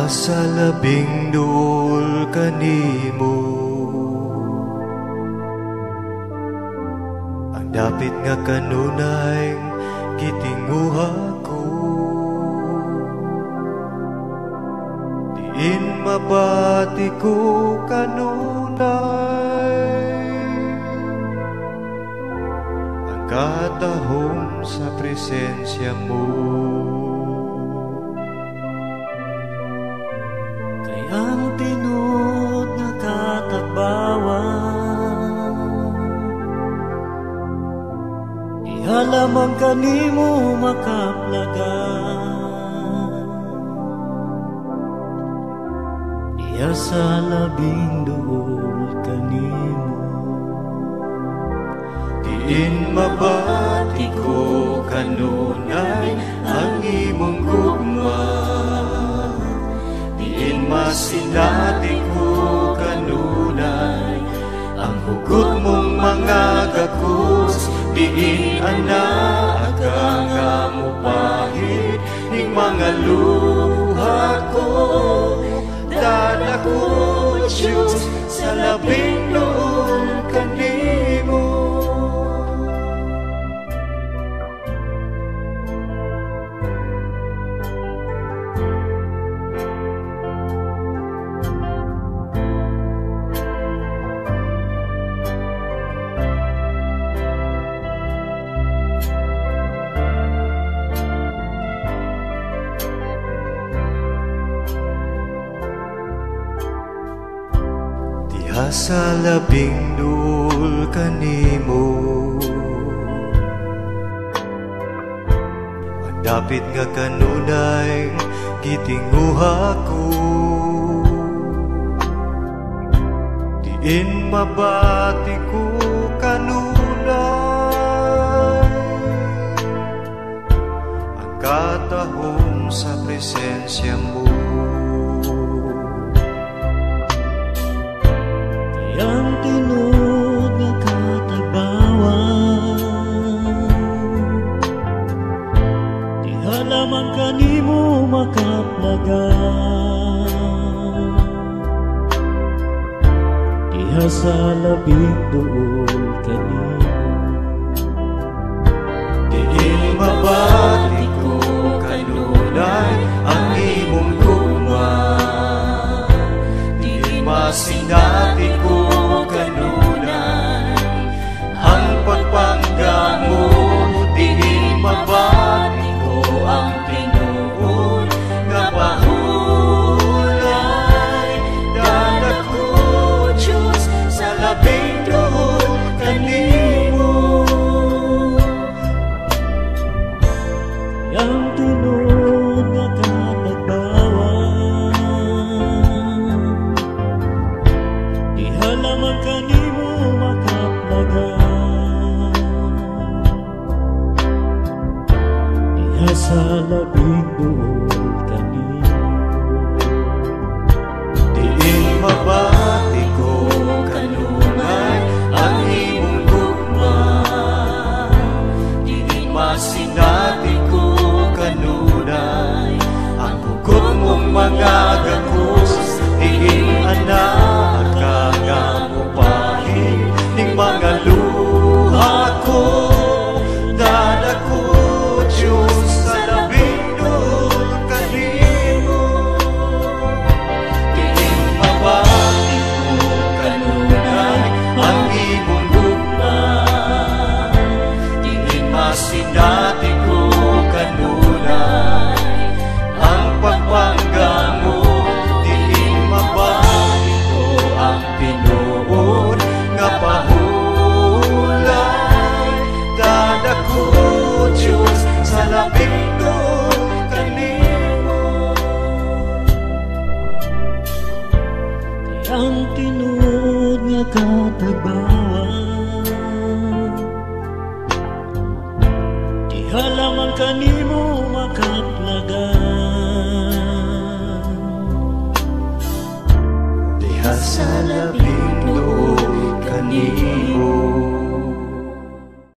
Sa labing duol kanimo, ang dapit nga kanunay gitinguha ko. Diin mabati ko kanunay ang katahom sa presensya mo. Ang tinod nga katabawan, ihalamang kanimo makaplagan. Diya sa labing duol kanimo, diin mabati ko kanunay ang imong gugma. Masinati ko kanunay ang hugot mong mga gakus. Diin anak nga mo pahit ning mga luha ko. Dada ko Diyos sa labing duol kanimo. Sa labing duol kanimo, ang dapit nga kanunay gitinguha ko. Diin mabati ko kanunay ang katahom sa presensya mo. ang tinod nga katabawan, di halaman kanimo makaplagan. Diha sa labing duol kanimo, diin mabati ko kanunay ang imong gugma. Diin masinati ko kanunay ang pagpangga mo. Diin mabati ko ang tinuod nga pahulay. Dala ko Diyos sa labing duol kanimo. ang tinod nga katagbawan, di halaman kanimo makaplagan. Diha sa labing duol kanimo, diin mabati ko kanunay ang imong gugma. Diin masinati ko kanunay ang hugot mong mga gakus. Diin anak nga mo pahit ning mga luha ko. Dala ko Diyos sa labing duol kanimo. Diin mabati ko kanunay ang imong gugma. Diin masinati ko kanunay ang pagpangga mo. Diin mabati ko ang tinuod nga pahulay. Dada ko Diyos sa labing duol kanimo. ang tinod nga katagbawan, di halaman kanimo makaplagan. Diha sa labing duol kanimo.